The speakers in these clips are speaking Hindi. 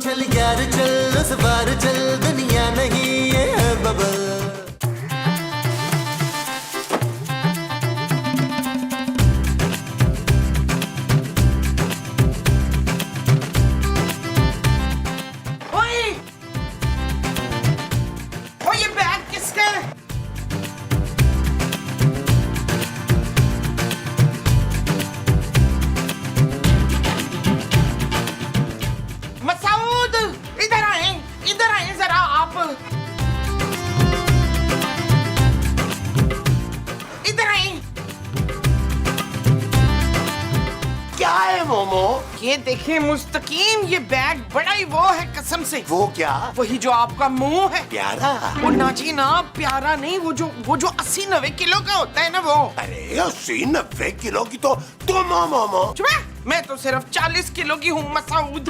चल यार चल उस बार चल दुनिया नहीं ये है बबल। ये देखिए मुस्तकीम, ये बैग बड़ा ही वो है कसम से। वो क्या? वही जो आपका मुंह है। प्यारा? वो ना जी ना, प्यारा नहीं, वो जो 80-90 किलो का होता है ना वो। अरे 80-90 किलो की तो तुम हो मोमो। चुप, मैं तो सिर्फ 40 किलो की हूँ मसूद।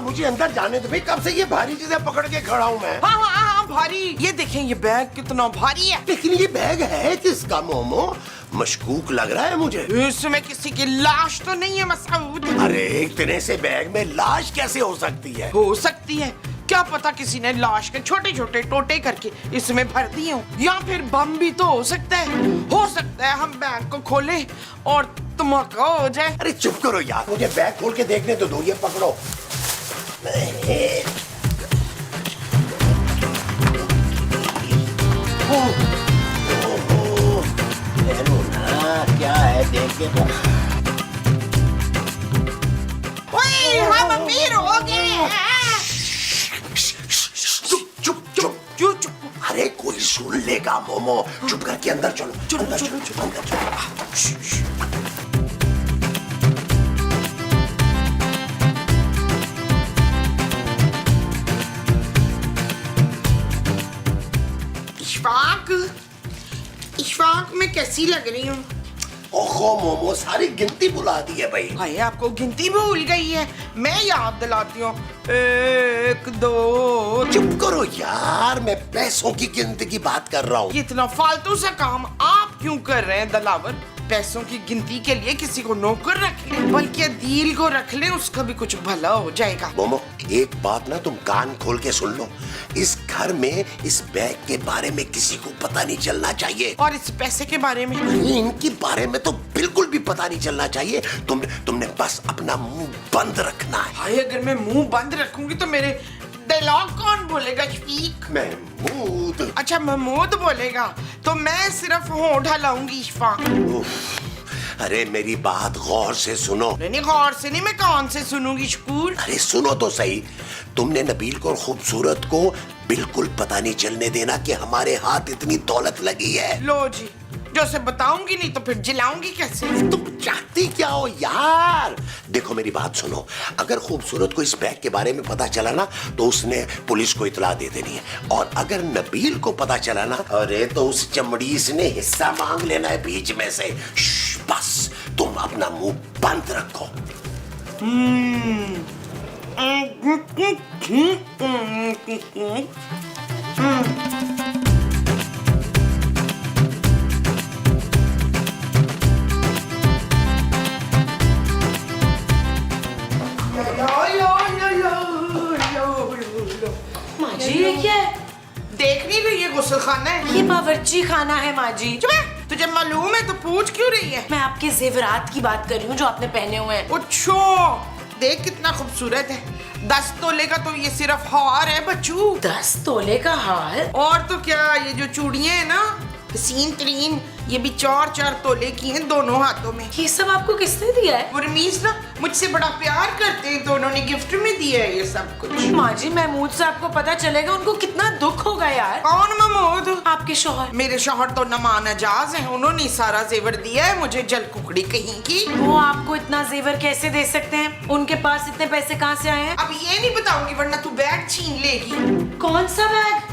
मुझे अंदर जाने दो भाई, कब से ये भारी चीजें पकड़ के खड़ा हूँ मैं। हाँ भारी। ये देखें ये बैग कितना भारी है। लेकिन ये बैग है किसका मोमो? मशकूक लग रहा है मुझे। इसमें किसी की लाश तो नहीं है मसूद। अरे इतने से बैग में लाश कैसे हो सकती है? हो सकती है, क्या पता किसी ने लाश के छोटे छोटे टोटे करके इसमें भर दिए हो, या फिर बम भी तो हो सकता है। हो सकता है हम बैग को खोलें और धमाका हो जाए। अरे चुप करो यार, मुझे बैग खोल के देखने तो दो। ये पकड़ो। क्या है देख के तो। ओए, हम अमीर हो गए। चुप। अरे कोई सुन लेगा मोमो। चुप करके अंदर चलो। अंदर चलो। इशफाक मैं कैसी लग रही हूँ? ओहो मोमो, सारी गिनती बुला दी है भाई। भाई आपको गिनती भूल गई है, मैं याद दिलाती हूँ। 1 2। चुप करो यार, मैं पैसों की गिनती की बात कर रहा हूँ। इतना फालतू सा काम आप क्यों कर रहे हैं दलावर? पैसों की गिनती के लिए किसी को नौकर रख ले, बल्कि दिल को रख ले, उसका भी कुछ भला हो जाएगा। मोमो एक बात ना तुम कान खोल के सुन लो, इस घर में इस बैग के बारे में किसी को पता नहीं चलना चाहिए। और इस पैसे के बारे में? इनके बारे में तो बिल्कुल भी पता नहीं चलना चाहिए। तुमने बस अपना मुंह बंद रखना है। हाय, अगर मैं मुंह बंद रखूंगी तो मेरे डायलॉग कौन बोलेगा शफीक? महमूद। अच्छा महमूद बोलेगा, तो मैं सिर्फ होंठ हलाऊंगी इशफाक। अरे मेरी बात गौर से सुनो। नहीं गौर से नहीं, मैं कान से सुनूंगी शकूर। अरे सुनो तो सही, तुमने नबील को और खूबसूरत को बिल्कुल पता नहीं चलने देना कि हमारे हाथ इतनी दौलत लगी है। लो जी, जो से बताऊंगी नहीं तो फिर जिलाऊंगी कैसे? तुम चाहती क्या हो यार? देखो मेरी बात सुनो, अगर खूबसूरत को इस बैग के बारे में पता चला ना तो उसने पुलिस को इतला दे देनी है, और अगर नबील को पता चला ना, अरे तो उस चमड़ीस ने हिस्सा मांग लेना है बीच में से। बस तुम अपना मुंह बंद रखो। माजी ये क्या है? देख नहीं रही, ये गुस्ल खाना है। ये बावर्ची खाना है माजी। तुझे मालूम है तो पूछ क्यों रही है? मैं आपके जेवरात की बात कर रही हूँ जो आपने पहने हुए हैं। अच्छा, देख कितना खूबसूरत है। 10 तोले का तो ये सिर्फ हार है बच्चू। 10 तोले का हार? और तो क्या, ये जो चूड़ियां है ना हसीन तरीन, ये भी 4-4 तोले की हैं दोनों हाथों में। ये सब आपको किसने दिया है? वो रमीज ना मुझसे बड़ा प्यार करते हैं तो उन्होंने गिफ्ट में दिया है ये सब कुछ। माँ जी महमूद से आपको पता चलेगा उनको कितना दुख होगा यार। कौन महमूद? आपके शौहर। मेरे शौहर तो नमान अजाज हैं, उन्होंने सारा जेवर दिया है मुझे, जल कुकड़ी कहीं की। वो आपको इतना जेवर कैसे दे सकते हैं? उनके पास इतने पैसे कहाँ से आए हैं? अब ये नहीं बताऊंगी वरना तू बैग छीन लेगी। कौन सा बैग?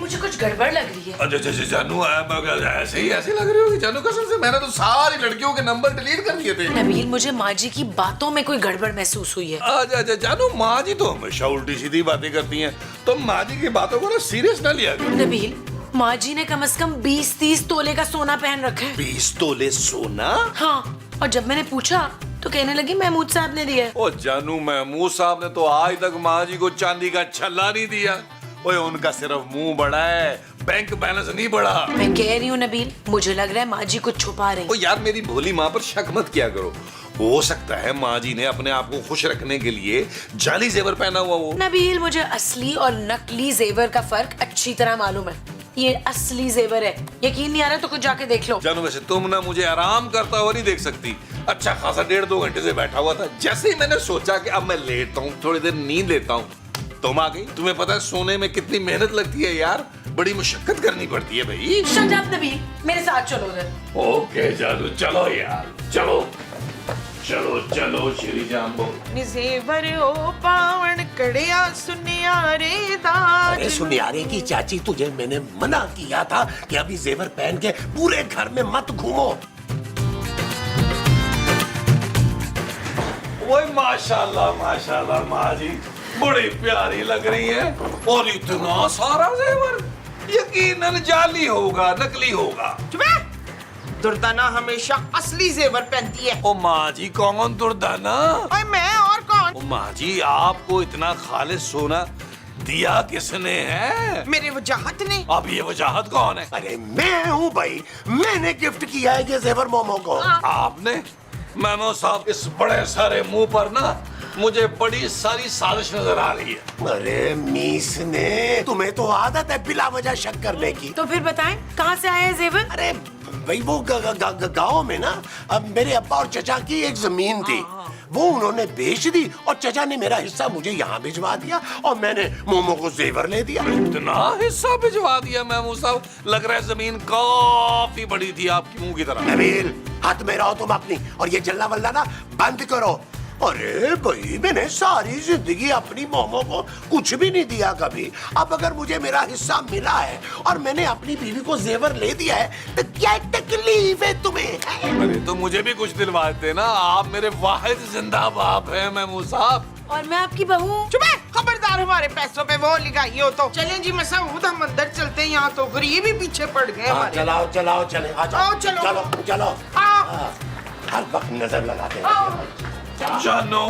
मुझे कुछ कुछ गड़बड़ लग रही है। अच्छा जानू ऐसे लग रही होगी जानू, कसम से मैंने तो सारी लड़कियों के नंबर डिलीट कर दिए थे। नबील, मुझे माँ जी की बातों में कोई गड़बड़ महसूस हुई है। अच्छा जानू, माँ जी तो हमेशा उल्टी सीधी बातें करती हैं, तो माँ जी की बातों को ना सीरियस ना लिया करो। नबील, माँ जी ने कम से कम 20-30 तोले का सोना पहन रखा है। 20 तोले सोना? हाँ, और जब मैंने पूछा तो कहने लगी महमूद साहब ने दिया है। ओ जानू, महमूद साहब ने तो आज तक माँ जी को चांदी का छल्ला नहीं दिया। ओए, उनका सिर्फ मुंह बड़ा है, बैंक बैलेंस नहीं बड़ा। मैं कह रही हूँ नबील, मुझे लग रहा है माँ जी कुछ छुपा रही। ओ यार, मेरी भोली माँ पर शक मत किया करो। हो सकता है माँ जी ने अपने आप को खुश रखने के लिए जाली जेवर पहना हुआ हो। नबील, मुझे असली और नकली जेवर का फर्क अच्छी तरह मालूम है। ये असली जेवर है, यकीन नहीं आ रहा तो कुछ जाके देख लो। जानू, वैसे तुम ना मुझे आराम करता हुआ नहीं देख सकती। अच्छा खासा 1.5-2 घंटे से बैठा हुआ था, जैसे ही मैंने सोचा कि अब मैं लेटता हूँ, थोड़ी देर नींद लेता हूँ, तुम आ गई। तुम्हें पता है सोने में कितनी मेहनत लगती है यार, बड़ी मुशक्कत करनी पड़ती है भाई। शट अप नबील, मेरे साथ चलो उधर। ओके जानू, चलो यार, चलो चलो चलो श्री जाम्बो। निजेवर ओ पावन कड़िया सुनियारे दाज। अरे सुनियारे की चाची, तुझे मैंने मना किया था कि अभी जेवर पहन के पूरे घर में मत घूमो। ओए माशाल्लाह माशाल्लाह, माँ जी बड़ी प्यारी लग रही है, और इतना सारा जेवर, यकीनन जाली होगा, नकली होगा। चुप है। दुर्दाना हमेशा असली जेवर पहनती है। ओ माँ जी, कौन दुर्दाना? ओए मैं और कौन? ओ माँ जी, आपको इतना खालिस सोना दिया किसने है? मेरे वजाहत ने। अब ये वजाहत कौन है? अरे मैं हूँ भाई, मैंने गिफ्ट किया है ये जेवर मोमो को। आपने? मेमो साहब, इस बड़े सारे मुंह पर ना मुझे बड़ी सारी साजिश नजर आ रही है। अरे मीस ने, तुम्हें तो आदत है बिला वजह शक करने की। तो फिर बताएं कहाँ से आया है जेवर? अरे भाई, वो गांव में ना अब मेरे अब्बा और चचा की एक जमीन थी, वो उन्होंने बेच दी और चचा ने मेरा हिस्सा मुझे यहाँ भिजवा दिया और मैंने मोमो को जेवर ले दिया। इतना हिस्सा भिजवा दिया मेमो साहब? लग रहा है जमीन काफी बड़ी थी आपकी मुंह की तरह। नबील, हाथ में रहो तुम अपनी, और ये जल्ला वल्ला ना बंद करो। अरे भाई, मैंने सारी जिंदगी अपनी मोमो को कुछ भी नहीं दिया कभी। अब अगर मुझे मेरा हिस्सा मिला है और मैंने अपनी बीवी को जेवर ले दिया है, तो क्या तकलीफ है तुम्हें? अरे तो मुझे भी कुछ दिलवा देते ना, आप मेरे वाहिद जिंदा बाप हैं मेमो साहब। और मैं आपकी बहू। चुप है, खबरदार हमारे पैसों पे वो लिखाई हो तो। चलें जी मसूद, हम अंदर चलते हैं, यहाँ तो गरीब ही पीछे पड़ गए हमारे। चलाओ चलाओ, चले आ जाओ। आओ, चलो। चलो चलो। आओ। हर वक्त नजर लगाते हैं। जानो,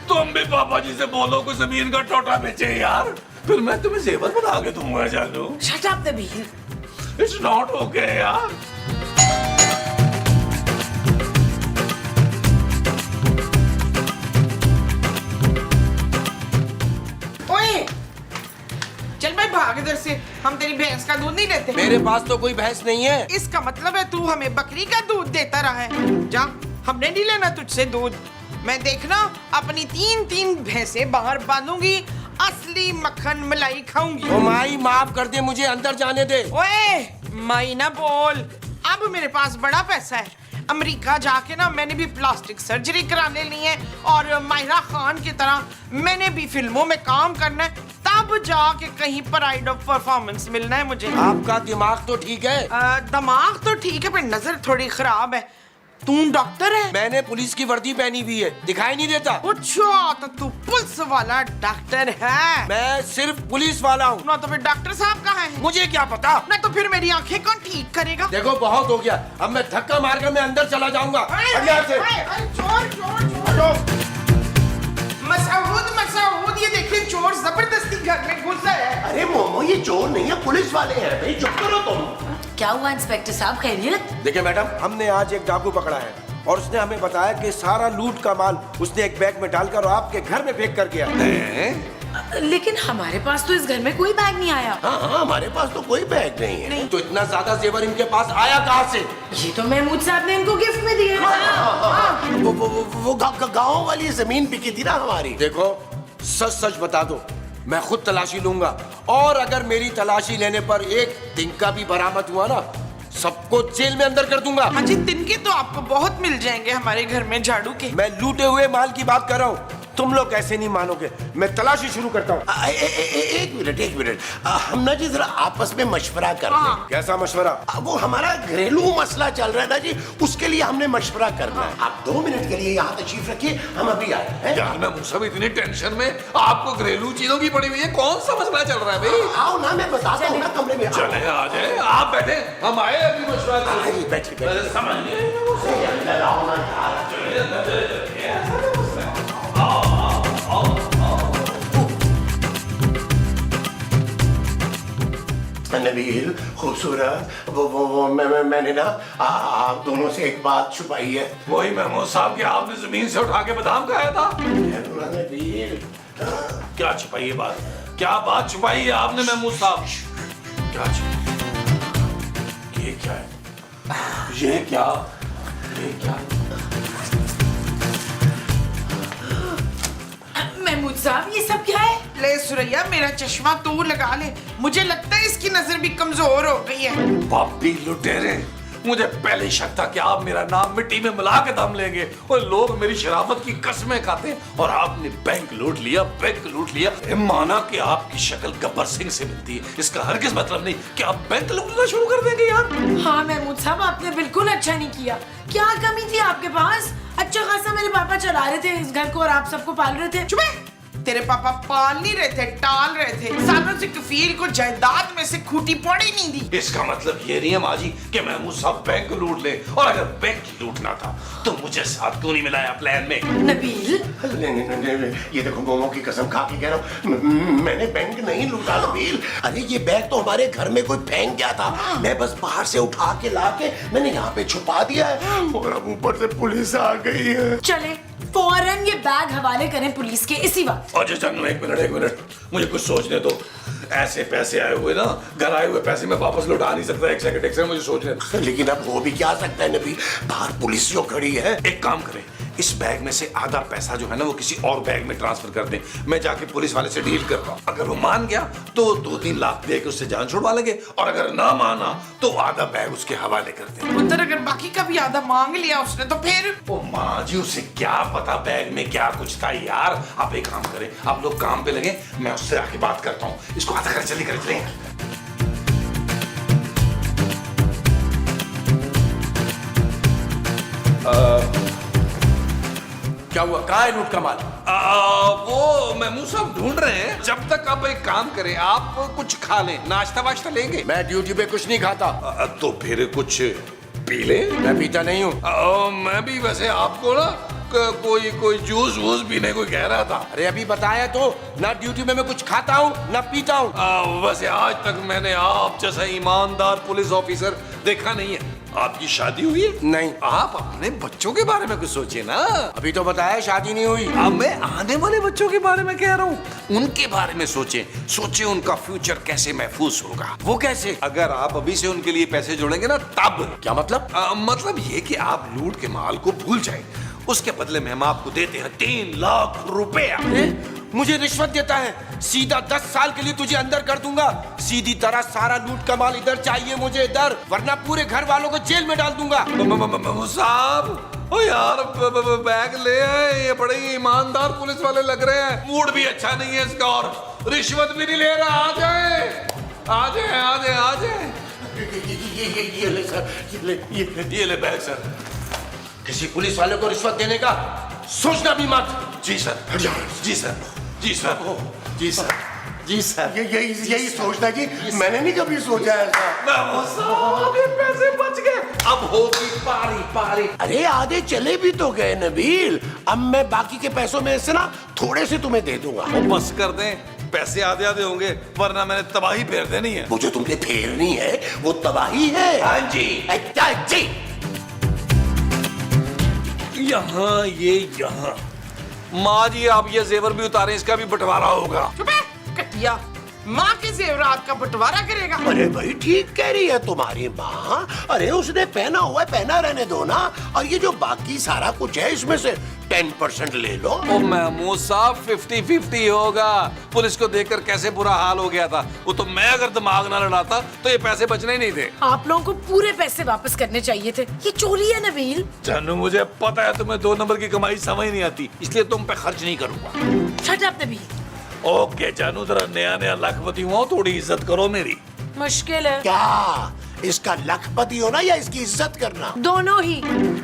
तुम भी पापा जी से बोलो कोई जमीन का टोटा बेचे यार, फिर मैं तुम्हें जेवर बना के दूंगा। जानो, shut up Nabeel. It's not okay यार। ओए, चल भाई भाग इधर से, हम तेरी भैंस का दूध नहीं लेते। मेरे पास तो कोई भैंस नहीं है। इसका मतलब है तू हमें बकरी का दूध देता रहा है। जा, हमने नहीं लेना तुझसे दूध। मैं देखना अपनी 3-3 भैंसें बाहर बांधूंगी, असली मक्खन मलाई खाऊंगी। ओ माई, माफ कर दे, मुझे अंदर जाने दे। ओए, माई ना बोल। अब मेरे पास बड़ा पैसा है, अमेरिका जाके ना मैंने भी प्लास्टिक सर्जरी कराने ली है, और माहिरा खान की तरह मैंने भी फिल्मों में काम करना है, तब जाके कहीं प्राइड ऑफ परफॉर्मेंस मिलना है मुझे। आपका दिमाग तो ठीक है। दिमाग तो ठीक है, पर नजर थोड़ी खराब है। तू डॉक्टर है? मैंने पुलिस की वर्दी पहनी हुई है, दिखाई नहीं देता? अच्छा, तो तू पुलिस वाला डॉक्टर है? मैं सिर्फ पुलिस वाला हूँ। ना तो फिर डॉक्टर साहब कहाँ हैं? मुझे क्या पता। ना तो फिर मेरी आंखें कौन ठीक करेगा? देखो, बहुत हो गया, अब मैं धक्का मारकर मैं अंदर चला जाऊंगा। चोर चोर चोर! मसूद, ये देखिए, चोर जबरदस्ती घर में घुसा है। अरे मोमो, ये चोर नहीं है, पुलिस वाले हैं भाई, चुप करो तुम। क्या हुआ इंस्पेक्टर साहब, खैरियत? देखिए मैडम, हमने आज एक डाकू पकड़ा है और उसने हमें बताया कि सारा लूट का माल उसने एक बैग में डालकर आपके घर में फेंक कर गया। लेकिन हमारे पास तो इस घर में कोई बैग नहीं आया। हाँ हाँ, हमारे पास तो कोई बैग नहीं है। नहीं तो इतना ज्यादा जेवर इनके पास आया कहाँ से? ये तो महमूद साहब ने इनको गिफ्ट में दिया। वो गाँव वाली जमीन बिकी थी ना हमारी। देखो, सच सच बता दो, मैं खुद तलाशी लूंगा, और अगर मेरी तलाशी लेने पर एक तिनका भी बरामद हुआ ना, सबको जेल में अंदर कर दूंगा। हाँ जी, तिनके तो आपको बहुत मिल जाएंगे हमारे घर में झाड़ू के। मैं लूटे हुए माल की बात कर रहा हूँ। तुम लोग ऐसे नहीं मानोगे, मैं तलाशी शुरू करता हूँ। एक मिनट हम ना जी जरा आपस में मशवरा कर लें। कैसा मशवरा? वो हमारा घरेलू मसला चल रहा है ना जी, उसके लिए हमने मशवरा करना है। आप 2 मिनट के लिए यहाँ तशरीफ रखिए, हम अभी आए हैं। यार मैं मुझे भी इतनी टेंशन में, आपको घरेलू चीजों की पड़ी हुई है, कौन सा मसला चल रहा है भाई? आओ ना, मैं बताता हूँ ना, कमरे में आओ। चले आ जाए, आप बैठे, हम आए अभी मशवरा करने। आइए, बैठिए। अरे समझ नहीं अंदर आओ ना यार। नबील, खूबसूरत, वो मैंने ना आप दोनों से एक बात छुपाई है। वही महमूद साहब कि आपने जमीन से उठा के बादाम खाया था। नबील, क्या छुपाई है बात? क्या बात छुपाई है आपने महमूद साहब? क्या ये क्या है? ये क्या? महमूद साहब, ये सब क्या है? ले सुरैया, मेरा चश्मा तू लगा ले, मुझे लगता है इसकी नजर भी कमजोर हो गई है। पापी लुटेरे, मुझे पहले ही शक था कि आप मेरा नाम मिट्टी में मिला के दम लेंगे और लोग मेरी शराफत की कस्में खाते हैं, और आपने बैंक लूट लिया। माना कि आपकी शक्ल गब्बर सिंह से मिलती है, इसका हरगिज मतलब नहीं कि आप बैंक लूटना शुरू कर देंगे यार। हाँ महमूद साहब, आपने बिल्कुल अच्छा नहीं किया। क्या कमी थी आपके पास? अच्छा खासा मेरे पापा चला रहे थे इस घर को और आप सबको पाल रहे थे। चुप है। तेरे पापा पाल नहीं रहे थे, टाल रहे थे। सालों से कफील को जायदाद में से खूटी पड़ी नहीं दी। इसका मतलब ये नहीं है माँ जी कि महमूद साहब बैंक लूट ले, और अगर बैंक लूटना था तो मुझे साथ क्यों नहीं मिलाया प्लान में? नबील, नहीं, ये देखो, मोमो की कसम खा के कह रहा हूँ, मैंने बैंक नहीं लूटा नबील। अरे ये बैग तो हमारे घर में कोई फेंक गया था, मैं बस बाहर से उठा के लाके मैंने यहाँ पे छुपा दिया है, और अब ऊपर से पुलिस आ गई है। चले फौरन ये बैग हवाले करें पुलिस के इसी वक्त। अजय जानू, एक मिनट, मुझे कुछ सोचने दो। ऐसे पैसे आए हुए ना, घर आए हुए पैसे मैं वापस लौटा नहीं सकता। एक सेकंड मुझे सोचने दो। लेकिन अब हो भी क्या सकता है नबील, बाहर पुलिस जो खड़ी है। एक काम करें, इस बैग में से आधा पैसा जो है ना वो किसी और बैग में ट्रांसफर कर दें। मैं जाके पुलिस वाले से डील करता हूँ, अगर वो मान गया तो 2-3 लाख दे के उससे जान छुड़वा लेंगे, और अगर ना माना तो आधा बैग उसके हवाले कर दें। उधर अगर बाकी का भी आधा मांग लिया उसने तो फिर? ओ माँ जी, उसे क्या पता बैग में क्या कुछ था यार। आप एक काम करें, आप लोग काम पे लगे, मैं उससे आके बात करता हूँ। इसको आधा कर चले। क्या हुआ? कहाँ है लूट का माल? वो महमूद साहब ढूंढ रहे हैं। जब तक आप एक काम करें, आप कुछ खा लें, नाश्ता वाश्ता लेंगे? मैं ड्यूटी पे कुछ नहीं खाता। तो फिर कुछ पी ले। मैं पीता नहीं हूँ। मैं भी वैसे आपको ना कोई जूस वूस पीने को कह रहा था। अरे अभी बताया तो, ना ड्यूटी में मैं कुछ खाता हूँ ना पीता हूँ। वैसे आज तक मैंने आप जैसा ईमानदार पुलिस ऑफिसर देखा नहीं है। आपकी शादी हुई है? नहीं। आप अपने बच्चों के बारे में कुछ सोचिए ना। अभी तो बताया शादी नहीं हुई। अब मैं आने वाले बच्चों के बारे में कह रहा हूँ, उनके बारे में सोचे उनका फ्यूचर कैसे महफूज होगा। वो कैसे? अगर आप अभी से उनके लिए पैसे जोड़ेंगे ना, तब। क्या मतलब? मतलब ये कि आप लूट के माल को भूल जाए, उसके बदले में हम आपको देते हैं 3 लाख रुपया। मुझे रिश्वत देता है? सीधा 10 साल के लिए तुझे अंदर कर दूंगा। सीधी तरह सारा लूट का माल इधर चाहिए मुझे, इधर, वरना पूरे घर वालों को जेल में डाल दूंगा। साहब, ओ यार, बैग ले आए, ये बड़े ईमानदार पुलिस वाले लग रहे हैं। मूड भी अच्छा नहीं है इसका, और रिश्वत भी नहीं ले रहा। आ जाए। ये ले सर, ये ले बैग सर। किसी पुलिस वाले को रिश्वत देने का सोचना भी मत। जी सर। यही सोचता जी, मैंने नहीं कभी सोचा ऐसा। पैसे बच गए, अब होगी पारी। अरे आधे चले भी तो गए नबील, अब मैं बाकी के पैसों में से ना थोड़े से तुम्हें दे दूंगा। वो बस कर दें, पैसे आधे होंगे, वरना मैंने तबाही फेर देनी है। वो जो तुमने फेरनी है वो तबाही है। हाँ जी। अच्छा जी। यहाँ माँ जी, आप ये जेवर भी उतारें, इसका भी बंटवारा होगा। चुप है, कटिया। माँ के जेवरात का बंटवारा करेगा? अरे भाई, ठीक कह रही है तुम्हारी माँ। अरे उसने पहना हुआ है, पहना रहने दो ना। और ये जो बाकी सारा कुछ है, इसमें से 10% ले लो। ओ महमूद साहब 50-50 होगा। पुलिस को देखकर कैसे बुरा हाल हो गया था। वो तो मैं अगर दिमाग ना लड़ाता तो ये पैसे बचने ही नहीं थे। आप लोगों को पूरे पैसे वापस करने चाहिए थे। ये चोरी है नबील। जानू मुझे पता है तुम्हें 2 नंबर की कमाई समझ नहीं आती, इसलिए तुम पे खर्च नहीं करूंगा। Shut up Nabeel. ओके जानू, जरा नया लाखपति हुआ हूं, थोड़ी इज्जत करो मेरी। मुश्किल है। क्या इसका लखपति होना या इसकी इज्जत करना? दोनों ही।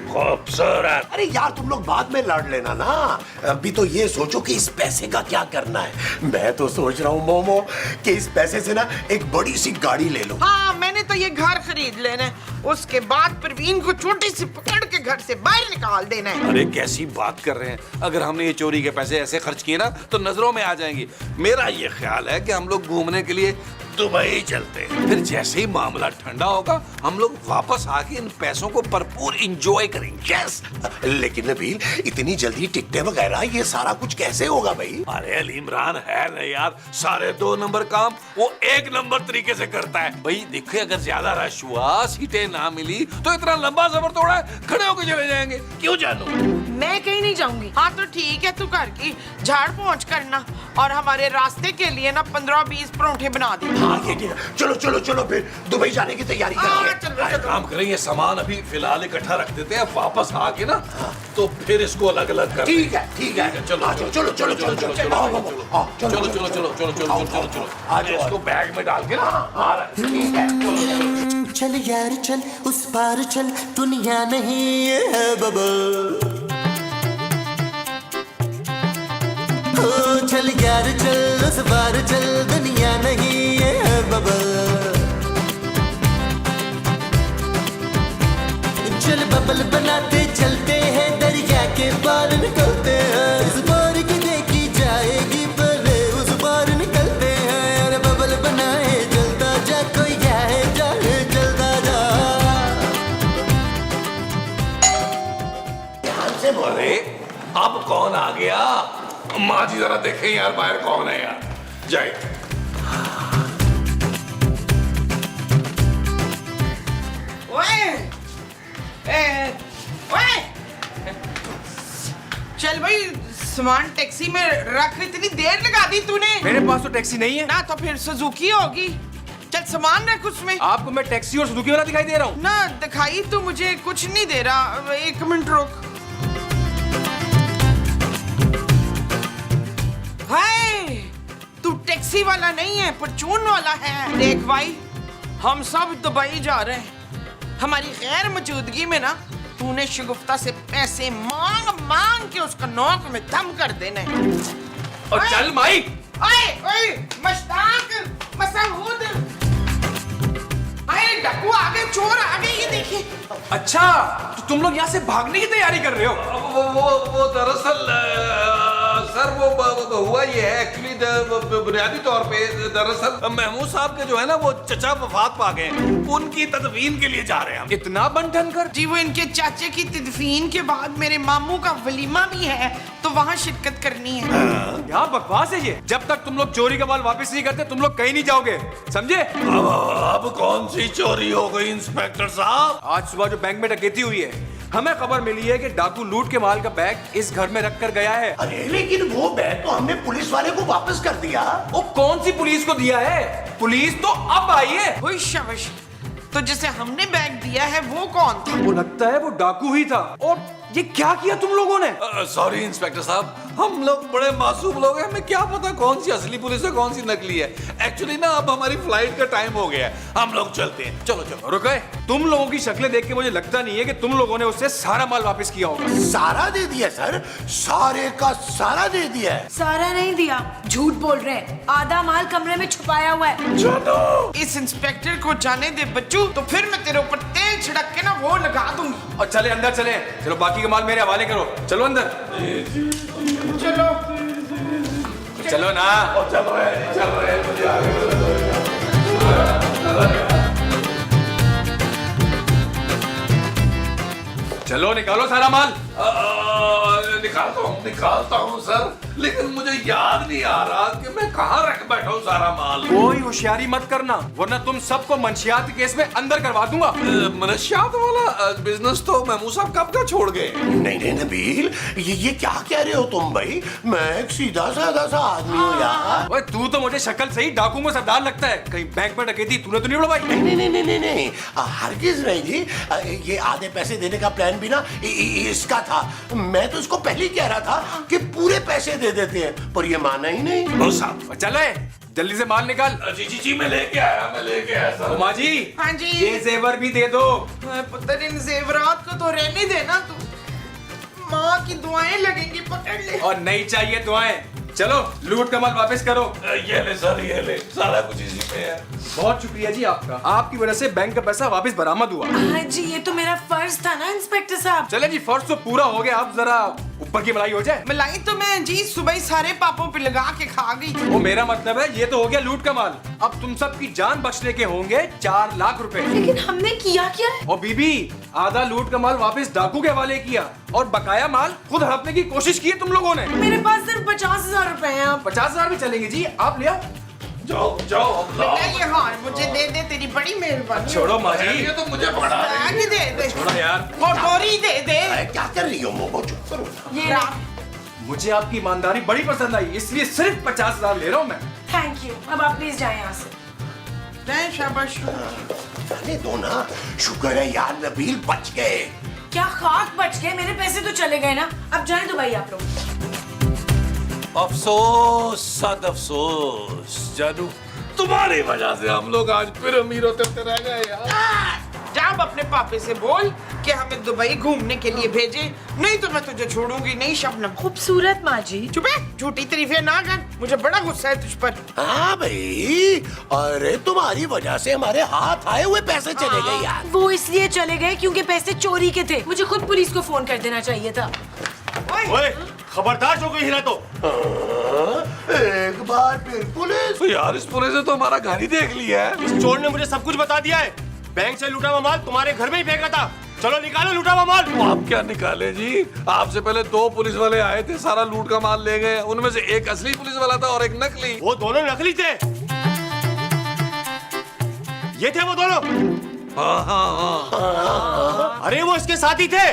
खूबसूरत। अरे यार तुम लोग बाद में लड़ लेना ना, अभी तो ये सोचो कि इस पैसे का क्या करना है। मैं तो सोच रहा हूँ मोमो कि इस पैसे से ना एक बड़ी सी गाड़ी ले लो। हाँ, मैंने तो ये घर खरीद लेना है, उसके बाद परवीन को छोटी सी पकड़ के घर से बाहर निकाल देना है। अरे कैसी बात कर रहे हैं, अगर हमने ये चोरी के पैसे ऐसे खर्च किए ना तो नजरों में आ जाएंगे। मेरा ये ख्याल है कि हम लोग घूमने के लिए दुबई चलते हैं, फिर जैसे ही मामला ठंडा होगा हम लोग वापस आके इन पैसों को भरपूर एंजॉय करेंगे। यस, लेकिन नबील इतनी जल्दी टिकटें वगैरह ये सारा कुछ कैसे होगा भाई? अरे अली इमरान है ना यार, सारे 2 नंबर काम वो 1 नंबर तरीके से करता है। भाई देखिए, अगर ज्यादा रश हुआ, सीटें ना मिली तो इतना लंबा सफर तोड़ा है, खड़े होकर चले जाएंगे। क्यों जानू? मैं कहीं नहीं जाऊंगी। हाँ तो ठीक है, तू घर की झाड़ पहुँच करना और हमारे रास्ते के लिए ना 15-20 परोठे बना दे। हाँ ये ठीक है, चलो चलो चलो फिर दुबई जाने की तैयारी करते हैं। काम करेंगे, सामान अभी फिलहाल इकट्ठा रख देते हैं, वापस आके ना तो फिर इसको अलग अलग कर। ठीक है ठीक है, चलो आ जाओ, चलो चलो चलो चलो चलो आओ, आओ, चलो चलो चलो चलो चलो चलो चलो चलो आ जाओ, इसको बैग में डाल के ना आ रहा है। ठीक है। चल यार चल उस पार चल, दुनिया नहीं ये है बबल। ओ चल यार चल उस पार चल, दुनिया नहीं ये है बबल। चल बबल बनाते चलते हैं, दरिया के पार निकलते हैं। इस पार की देखी जाएगी पहले उस पार निकलते हैं। अरे बबल बनाए चलता जा, कोई जाए जाए चलता जा। अरे अब कौन आ गया? माँ जी जरा देखें यार बाहर कौन है यार। जय चल भाई, सामान टैक्सी में रख, इतनी देर लगा दी तूने। मेरे पास तो टैक्सी नहीं है ना तो फिर सुजुकी होगी। चल सामान रख उसमें। आपको मैं टैक्सी और सुजुकी वाला दिखाई दे रहा हूँ। ना दिखाई तो मुझे कुछ नहीं दे रहा। 1 मिनट रुक। हाय, तू टैक्सी वाला नहीं है, परचून वाला है। देख भाई, हम सब दुबई जा रहे हैं। हमारी गैर मौजूदगी में ना तूने शगुफ्ता से पैसे मांग मांग के उसका नौक में दम कर देने। और चल माई। ओए ओए, मशताक, मसऊद, अरे डाकू आ गए, चोर आ गए, ये देखिए। अच्छा, तो तुम लोग यहाँ से भागने की तैयारी कर रहे हो? वो दरअसल सर वो हुआ ये है एक्चुअली बुनियादी तौर पे दरअसल महमूद साहब के जो है ना वो चचा वफात पा गए, उनकी तदफीन के लिए जा रहे हैं हम। इतना बंटन कर? जी वो इनके चाचे की तदफीन के बाद मेरे मामू का वलीमा भी है, तो वहाँ शिरकत करनी है। यहाँ बकवास है ये। जब तक तुम लोग चोरी का माल वापस नहीं करते तुम लोग कहीं नहीं जाओगे, समझे? अब कौन सी चोरी हो गई इंस्पेक्टर साहब? आज सुबह जो बैंक में डकैती हुई है, हमें खबर मिली है कि डाकू लूट के माल का बैग इस घर में रख कर गया है। अरे लेकिन वो बैग तो हमने पुलिस वाले को वापस कर दिया। वो कौन सी पुलिस को दिया है? पुलिस तो अब आई है। ओए शाबाश, तो जिसे हमने बैग दिया है वो कौन था? वो लगता है वो डाकू ही था। और ये क्या किया तुम लोगों ने? सॉरी इंस्पेक्टर साहब, हम लोग बड़े मासूम लोग हैं, हमें क्या पता कौन सी असली पुलिस है कौन सी नकली है। एक्चुअली ना अब हमारी फ्लाइट का टाइम हो गया है, हम लोग चलते हैं। चलो चलो। रुके, तुम लोगों की शक्लें देख के मुझे लगता नहीं है कि तुम लोगों ने उससे सारा माल वापस किया होगा। सारा दे दिया सर, सारे का सारा दे दिया है। सारा नहीं दिया, झूठ बोल रहे हैं। आधा माल कमरे में छुपाया हुआ है। इस इंस्पेक्टर को जाने दे बच्चू, तो फिर मैं तेरे ऊपर तेल छिड़क के ना वो लगा दूंगी। और चले अंदर चले, चलो बाकी का माल मेरे हवाले करो। चलो अंदर। चलो चलो ना। चल रहे मुझे आगे। चलो निकालो सारा माल। निकालता हूँ सर, लेकिन मुझे याद नहीं आ रहा कि मैं कहाँ रख बैठा हूँ सारा माल। कोई होशियारी मत करना, वरना तुम सबको मंशियात के केस में अंदर करवा दूंगा। मनशियात वाला बिजनेस तो महमूद साहब कब का छोड़ गए। नहीं नहीं नबील, ये क्या कह रहे हो तुम भाई? मैं एक सीधा साधा सा आदमी हूँ यार। ओए तू तो मुझे शक्ल से ही डाकू में सरदार लगता है। कहीं बैंक में डकैती तूने तो नहीं उड़वाई? नहीं नहीं नहीं नहीं नहीं, हरगिज नहीं जी। ये आधे पैसे देने का प्लान भी ना इसका था। मैं तो इसको पहले ही कह रहा था कि पूरे पैसे दे देते हैं, पर ये माना ही नहीं। बस साहब चले जल्दी से माल निकाल। जी जी जी मैं लेके आया सर। उमा जी, हाँ जी। ये जेवर भी दे दो। पुत्र इन जेवरात को तो रहने देना तू, माँ की दुआएं लगेंगी, पकड़ ले। और नहीं चाहिए दुआएं। चलो लूट का माल वापस करो। ये ले सर, ये ले, सारा कुछ इसी पे है। बहुत शुक्रिया जी आपका, आपकी वजह से बैंक का पैसा वापस बरामद हुआ। हाँ जी, ये तो मेरा फर्ज था ना इंस्पेक्टर साहब। चले जी, फर्ज तो पूरा हो गया, अब जरा ऊपर की मलाई हो जाए। मलाई तो मैं जी सुबह ही सारे पापों पे लगा के खा गई थी। वो मेरा मतलब है, ये तो हो गया लूट का माल। अब तुम सबकी जान बचने के होंगे 4 लाख रुपए। लेकिन हमने किया क्या है? और बीबी, आधा लूट का माल वापस डाकू के हवाले किया और बकाया माल खुद हड़पने की कोशिश की है तुम लोगों ने। मेरे पास सिर्फ 50,000 रुपए हैं। 50,000 भी चलेंगे जी, आप ले आओ। जाओ जाओ अब लाओ। बेटा ये हार मुझे दे दे, तेरी बड़ी मेहरबानी। छोड़ो माँ जी। ये तो मुझे पड़ा है। आगे दे दे, छोड़ो यार। वो डोरी दे दे। क्या कर रही हो मोमो? चुप करो। ये मुझे आपकी ईमानदारी बड़ी पसंद आई, इसलिए सिर्फ 50,000 ले रहा हूँ मैं। Thank you. अब आप प्लीज जाएं यहाँ से। नहीं, शाबाश। जाने दो ना, शुक्र है यार नबील बच गए। क्या खाक बच गए? मेरे पैसे तो चले गए ना। अब जाएं दुबई आप लोग। अफसोस सद अफसोस जानू, तुम्हारी वजह से हम लोग आज फिर अमीर होते रह गए यार। जा अब अपने पापे से बोल कि हमें दुबई घूमने के लिए भेजे, नहीं तो मैं तुझे छोड़ूंगी नहीं शबनम। खूबसूरत माँ जी। चुप है, झूठी तारीफें ना कर, मुझे बड़ा गुस्सा है तुझ पर। हाँ भाई, अरे तुम्हारी वजह से हमारे हाथ आए हुए पैसे चले गए यार। वो इसलिए चले गए क्योंकि पैसे चोरी के थे। मुझे खुद पुलिस को फोन कर देना चाहिए था। ओए, खबरदार जो कोई हिला तो। एक बार फिर पुलिस। तो यार इस पूरे से तो हमारा घर ही देख लिया है। इस चोर ने मुझे सब कुछ बता दिया है। बैंक से लूटा हुआ माल तुम्हारे घर में ही फेंका था। चलो निकालो लूटा हुआ माल। आप क्या निकाले जी? आपसे पहले 2 पुलिस वाले आए थे, सारा लूट का माल ले गए। उनमें से एक असली पुलिस वाला था और एक नकली। वो दोनों नकली थे। ये थे वो दोनों। हाँ हाँ हाँ। अरे वो इसके साथी थे,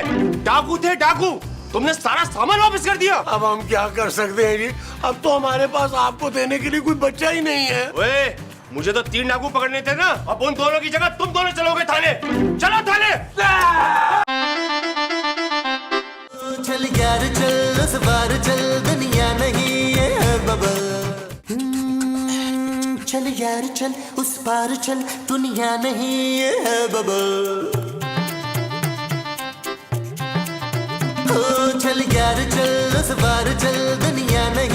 डाकू थे डाकू। तुमने सारा सामान वापस कर दिया। अब हम क्या कर सकते हैं जी? अब तो हमारे पास आपको देने के लिए कोई बच्चा ही नहीं है। ओए, मुझे तो 3 डाकू पकड़ने थे ना। अब उन दोनों की जगह तुम दोनों चलोगे थाने। चलो थाने। चल यार चल, उस बार चल, दुनिया नहीं ये है बबल। चल यार चल, उस पार चल, दुनिया नहीं ये है बबल। चल यार चल, उस बार चल, दुनिया नहीं